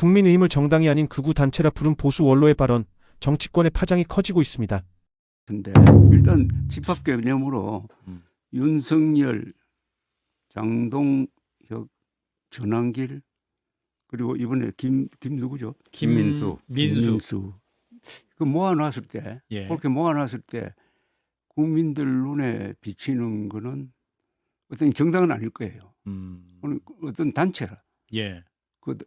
국민의힘을 정당이 아닌 극우 단체라 부른 보수 원로의 발언, 정치권의 파장이 커지고 있습니다. 근데 일단 집합 개념으로 윤석열, 장동혁, 전환길 그리고 이번에 김 누구죠? 김민수. 김민수. 그 모아놨을 때 예. 그렇게 모아놨을 때 국민들 눈에 비치는 거는 어떤 정당은 아닐 거예요. 어떤 단체라. 예.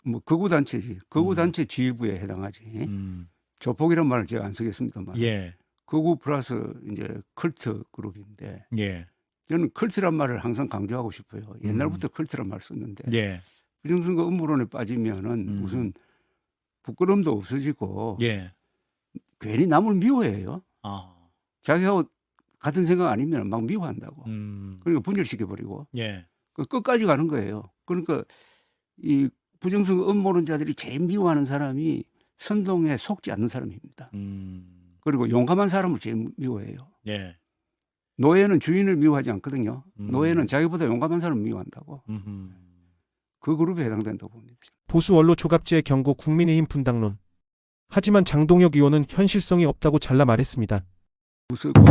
뭐 극우 단체지. 극우 단체 지휘부에 해당하지. 조폭이란 말을 제가 안 쓰겠습니다만. 예. 극우 플러스 이제 컬트 그룹인데 예. 저는 컬트란 말을 항상 강조하고 싶어요. 옛날부터 컬트란 말을 썼는데 예. 부정선거 음모론에 빠지면은 무슨 부끄러움도 없어지고 예. 괜히 남을 미워해요. 아. 자기하고 같은 생각 아니면 막 미워한다고. 음. 그러니까 분열시켜버리고 예. 끝까지 가는 거예요. 그러니까 이 부정선거 음모론자들이 제일 미워하는 사람이 선동에 속지 않는 사람입니다. 그리고 용감한 사람을 제일 미워해요. 예. 노예는 주인을 미워하지 않거든요. 노예는 자기보다 용감한 사람을 미워한다고. 그 그룹에 해당된다고 봅니다. 보수 원로 조갑지의 경고 국민의힘 분당론. 하지만 장동혁 의원은 현실성이 없다고 잘라 말했습니다. 무섭고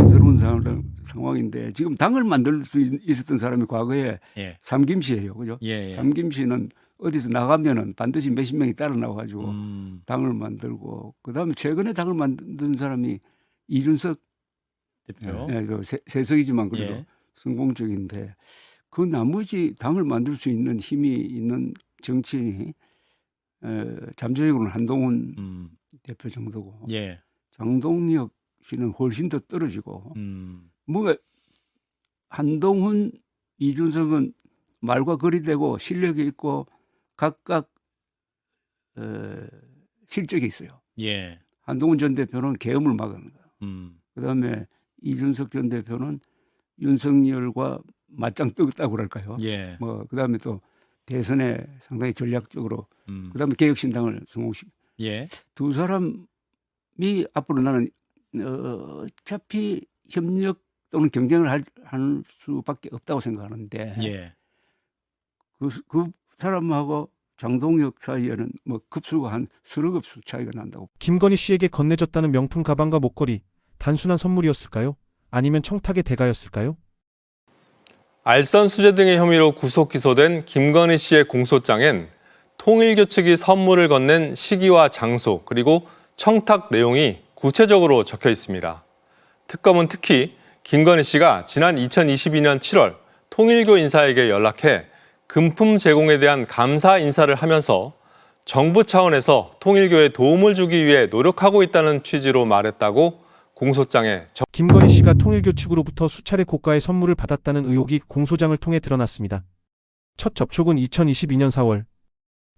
상황인데 지금 당을 만들 수 있었던 사람이 과거에 예. 삼김씨예요. 그죠? 예. 삼김씨는 어디서 나가면은 반드시 몇십 명이 따라 나와가지고 당을 만들고 그다음에 최근에 당을 만든 사람이 이준석 대표. 예, 세석이지만 그래도 예. 성공적인데 그 나머지 당을 만들 수 있는 힘이 있는 정치인이 잠재적으로는 한동훈 대표 정도고 예. 장동혁 씨는 훨씬 더 떨어지고 뭐가 한동훈, 이준석은 말과 거리되고 실력이 있고 각각 실적이 있어요. 예. 한동훈 전 대표는 계엄을 막은 거예요. 그다음에 이준석 전 대표는 윤석열과 맞짱 뜨었다고 그럴까요? 예. 뭐 그다음에 또 대선에 상당히 전략적으로 그다음에 개혁신당을 성공시키. 예. 두 사람이 앞으로 나는 어차피 협력 또는 경쟁을 할 수밖에 없다고 생각하는데 예. 그 사람하고 장동혁 사이에는 뭐 급수가 한 서너 급수 차이가 난다고. 김건희 씨에게 건네줬다는 명품 가방과 목걸이, 단순한 선물이었을까요? 아니면 청탁의 대가였을까요? 알선 수재 등의 혐의로 구속 기소된 김건희 씨의 공소장엔 통일교 측이 선물을 건넨 시기와 장소 그리고 청탁 내용이 구체적으로 적혀 있습니다. 특검은 특히 김건희 씨가 지난 2022년 7월 통일교 인사에게 연락해 금품 제공에 대한 감사 인사를 하면서 정부 차원에서 통일교에 도움을 주기 위해 노력하고 있다는 취지로 말했다고 공소장에 김건희 씨가 통일교 측으로부터 수차례 고가의 선물을 받았다는 의혹이 공소장을 통해 드러났습니다. 첫 접촉은 2022년 4월.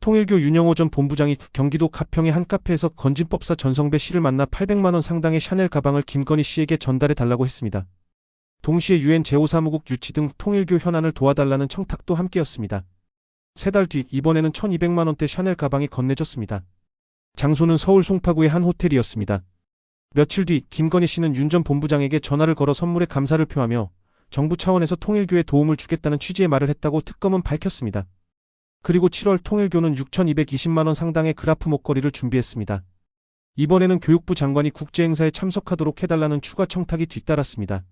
통일교 윤영호 전 본부장이 경기도 가평의 한 카페에서 건진법사 전성배 씨를 만나 800만 원 상당의 샤넬 가방을 김건희 씨에게 전달해 달라고 했습니다. 동시에 유엔 제5사무국 유치 등 통일교 현안을 도와달라는 청탁도 함께였습니다. 3달 뒤 이번에는 1200만 원대 샤넬 가방이 건네졌습니다. 장소는 서울 송파구의 한 호텔이었습니다. 며칠 뒤 김건희 씨는 윤 전 본부장에게 전화를 걸어 선물에 감사를 표하며 정부 차원에서 통일교에 도움을 주겠다는 취지의 말을 했다고 특검은 밝혔습니다. 그리고 7월 통일교는 6,220만 원 상당의 그라프 목걸이를 준비했습니다. 이번에는 교육부 장관이 국제행사에 참석하도록 해달라는 추가 청탁이 뒤따랐습니다.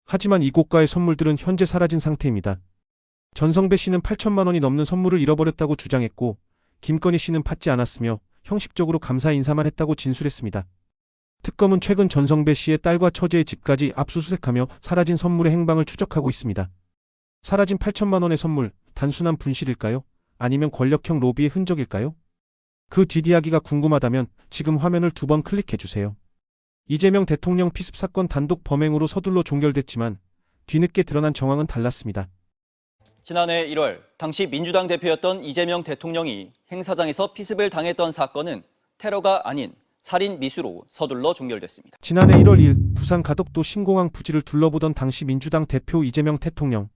하지만 이 고가의 선물들은 현재 사라진 상태입니다. 전성배 씨는 8천만 원이 넘는 선물을 잃어버렸다고 주장했고 김건희 씨는 받지 않았으며 형식적으로 감사 인사만 했다고 진술했습니다. 특검은 최근 전성배 씨의 딸과 처제의 집까지 압수수색하며 사라진 선물의 행방을 추적하고 있습니다. 사라진 8천만 원의 선물, 단순한 분실일까요? 아니면 권력형 로비의 흔적일까요? 그 뒷이야기가 궁금하다면 지금 화면을 2번 클릭해주세요. 이재명 대통령 피습 사건 단독 범행으로 서둘러 종결됐지만 뒤늦게 드러난 정황은 달랐습니다. 지난해 1월 당시 민주당 대표였던 이재명 대통령이 행사장에서 피습을 당했던 사건은 테러가 아닌 살인 미수로 서둘러 종결됐습니다. 지난해 1월 2일 부산 가덕도 신공항 부지를 둘러보던 당시 민주당 대표 이재명 대통령.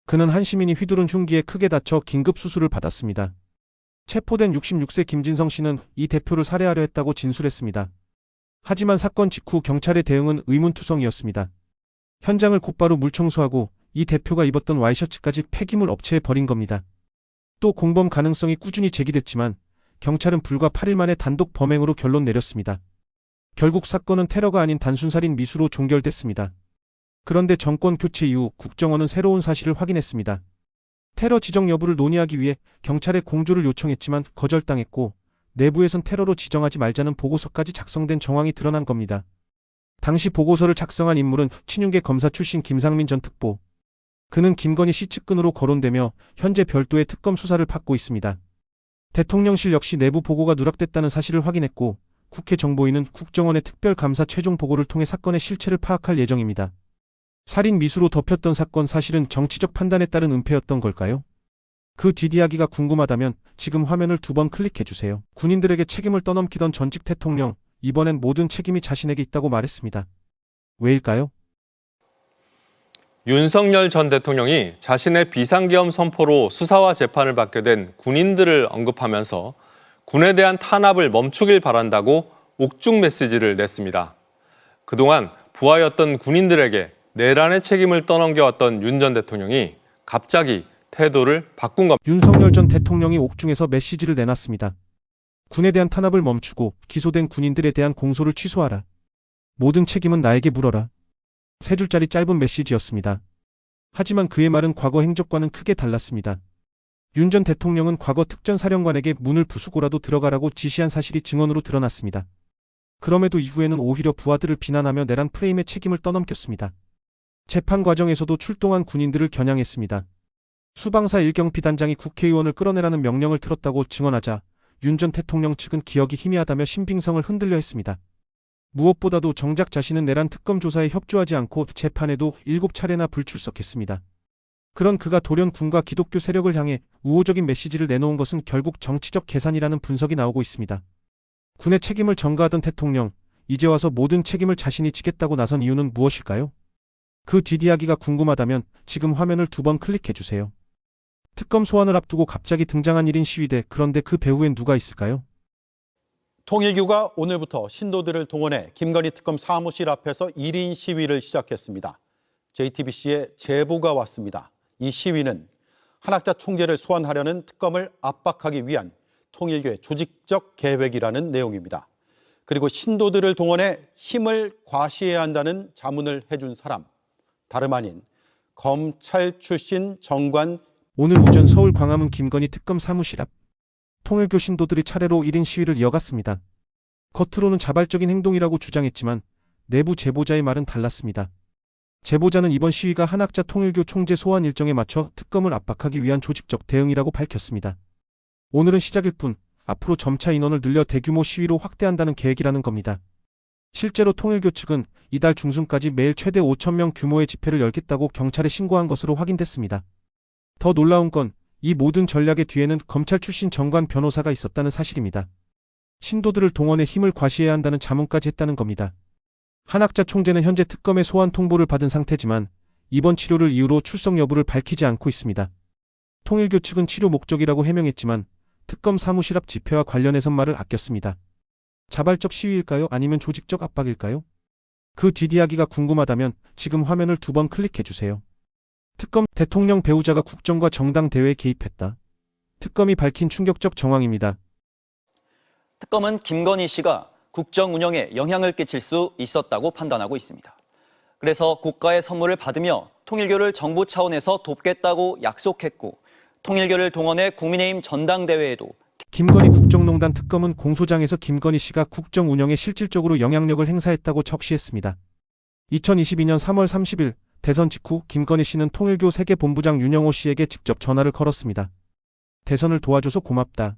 그는 한 시민이 휘두른 흉기에 크게 다쳐 긴급 수술을 받았습니다. 체포된 66세 김진성 씨는 이 대표를 살해하려 했다고 진술했습니다. 하지만 사건 직후 경찰의 대응은 의문투성이었습니다. 현장을 곧바로 물청소하고 이 대표가 입었던 와이셔츠까지 폐기물 업체에 버린 겁니다. 또 공범 가능성이 꾸준히 제기됐지만 경찰은 불과 8일 만에 단독 범행으로 결론 내렸습니다. 결국 사건은 테러가 아닌 단순 살인 미수로 종결됐습니다. 그런데 정권 교체 이후 국정원은 새로운 사실을 확인했습니다. 테러 지정 여부를 논의하기 위해 경찰에 공조를 요청했지만 거절당했고 내부에선 테러로 지정하지 말자는 보고서까지 작성된 정황이 드러난 겁니다. 당시 보고서를 작성한 인물은 친윤계 검사 출신 김상민 전 특보. 그는 김건희 씨 측근으로 거론되며 현재 별도의 특검 수사를 받고 있습니다. 대통령실 역시 내부 보고가 누락됐다는 사실을 확인했고 국회 정보위는 국정원의 특별감사 최종 보고를 통해 사건의 실체를 파악할 예정입니다. 살인 미수로 덮였던 사건 사실은 정치적 판단에 따른 은폐였던 걸까요? 그 뒷이야기가 궁금하다면 지금 화면을 2번 클릭해주세요. 군인들에게 책임을 떠넘기던 전직 대통령, 이번엔 모든 책임이 자신에게 있다고 말했습니다. 왜일까요? 윤석열 전 대통령이 자신의 비상계엄 선포로 수사와 재판을 받게 된 군인들을 언급하면서 군에 대한 탄압을 멈추길 바란다고 옥중 메시지를 냈습니다. 그동안 부하였던 군인들에게 내란의 책임을 떠넘겨왔던 윤 전 대통령이 갑자기 태도를 바꾼 겁니다. 윤석열 전 대통령이 옥중에서 메시지를 내놨습니다. 군에 대한 탄압을 멈추고 기소된 군인들에 대한 공소를 취소하라. 모든 책임은 나에게 물어라. 3줄짜리 짧은 메시지였습니다. 하지만 그의 말은 과거 행적과는 크게 달랐습니다. 윤 전 대통령은 과거 특전사령관에게 문을 부수고라도 들어가라고 지시한 사실이 증언으로 드러났습니다. 그럼에도 이후에는 오히려 부하들을 비난하며 내란 프레임의 책임을 떠넘겼습니다. 재판 과정에서도 출동한 군인들을 겨냥했습니다. 수방사 일경피 단장이 국회의원을 끌어내라는 명령을 틀었다고 증언하자 윤 전 대통령 측은 기억이 희미하다며 신빙성을 흔들려 했습니다. 무엇보다도 정작 자신은 내란 특검 조사에 협조하지 않고 재판에도 7차례나 불출석했습니다. 그런 그가 돌연 군과 기독교 세력을 향해 우호적인 메시지를 내놓은 것은 결국 정치적 계산이라는 분석이 나오고 있습니다. 군의 책임을 전가하던 대통령, 이제 와서 모든 책임을 자신이 지겠다고 나선 이유는 무엇일까요? 그 뒷이야기가 궁금하다면 지금 화면을 2번 클릭해주세요. 특검 소환을 앞두고 갑자기 등장한 1인 시위대, 그런데 그 배후엔 누가 있을까요? 통일교가 오늘부터 신도들을 동원해 김건희 특검 사무실 앞에서 1인 시위를 시작했습니다. JTBC의 제보가 왔습니다. 이 시위는 한학자 총재를 소환하려는 특검을 압박하기 위한 통일교의 조직적 계획이라는 내용입니다. 그리고 신도들을 동원해 힘을 과시해야 한다는 자문을 해준 사람, 다름 아닌 검찰 출신 정관. 오늘 오전 서울 광화문 김건희 특검 사무실 앞 통일교 신도들이 차례로 1인 시위를 이어갔습니다. 겉으로는 자발적인 행동이라고 주장했지만 내부 제보자의 말은 달랐습니다. 제보자는 이번 시위가 한학자 통일교 총재 소환 일정에 맞춰 특검을 압박하기 위한 조직적 대응이라고 밝혔습니다. 오늘은 시작일 뿐 앞으로 점차 인원을 늘려 대규모 시위로 확대한다는 계획이라는 겁니다. 실제로 통일교 측은 이달 중순까지 매일 최대 5,000명 규모의 집회를 열겠다고 경찰에 신고한 것으로 확인됐습니다. 더 놀라운 건 이 모든 전략의 뒤에는 검찰 출신 정관 변호사가 있었다는 사실입니다. 신도들을 동원해 힘을 과시해야 한다는 자문까지 했다는 겁니다. 한학자 총재는 현재 특검의 소환 통보를 받은 상태지만 입원 치료를 이유로 출석 여부를 밝히지 않고 있습니다. 통일교 측은 치료 목적이라고 해명했지만 특검 사무실 앞 집회와 관련해선 말을 아꼈습니다. 자발적 시위일까요? 아니면 조직적 압박일까요? 그 뒷이야기가 궁금하다면 지금 화면을 2번 클릭해주세요. 특검 대통령 배우자가 국정과 정당 대회에 개입했다. 특검이 밝힌 충격적 정황입니다. 특검은 김건희 씨가 국정 운영에 영향을 끼칠 수 있었다고 판단하고 있습니다. 그래서 고가의 선물을 받으며 통일교를 정부 차원에서 돕겠다고 약속했고 통일교를 동원해 국민의힘 전당대회에도 김건희 국정농단 특검은 공소장에서 김건희 씨가 국정 운영에 실질적으로 영향력을 행사했다고 적시했습니다. 2022년 3월 30일 대선 직후 김건희 씨는 통일교 세계본부장 윤영호 씨에게 직접 전화를 걸었습니다. 대선을 도와줘서 고맙다.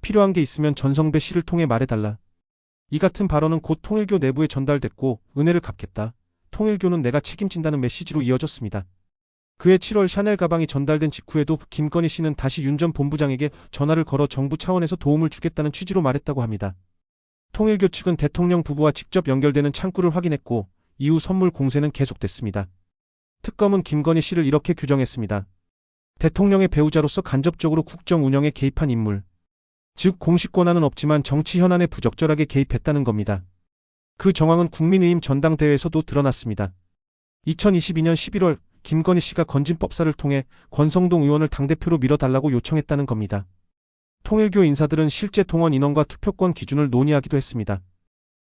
필요한 게 있으면 전성배 씨를 통해 말해달라. 이 같은 발언은 곧 통일교 내부에 전달됐고 은혜를 갚겠다. 통일교는 내가 책임진다는 메시지로 이어졌습니다. 그해 7월 샤넬 가방이 전달된 직후에도 김건희 씨는 다시 윤 전 본부장에게 전화를 걸어 정부 차원에서 도움을 주겠다는 취지로 말했다고 합니다. 통일교 측은 대통령 부부와 직접 연결되는 창구를 확인했고 이후 선물 공세는 계속됐습니다. 특검은 김건희 씨를 이렇게 규정했습니다. 대통령의 배우자로서 간접적으로 국정 운영에 개입한 인물. 즉 공식 권한은 없지만 정치 현안에 부적절하게 개입했다는 겁니다. 그 정황은 국민의힘 전당대회에서도 드러났습니다. 2022년 11월 김건희 씨가 건진법사를 통해 권성동 의원을 당대표로 밀어달라고 요청했다는 겁니다. 통일교 인사들은 실제 동원 인원과 투표권 기준을 논의하기도 했습니다.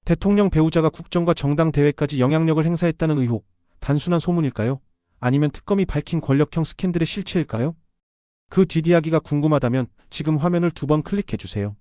대통령 배우자가 국정과 정당 대회까지 영향력을 행사했다는 의혹, 단순한 소문일까요? 아니면 특검이 밝힌 권력형 스캔들의 실체일까요? 그 뒷이야기가 궁금하다면 지금 화면을 2번 클릭해 주세요.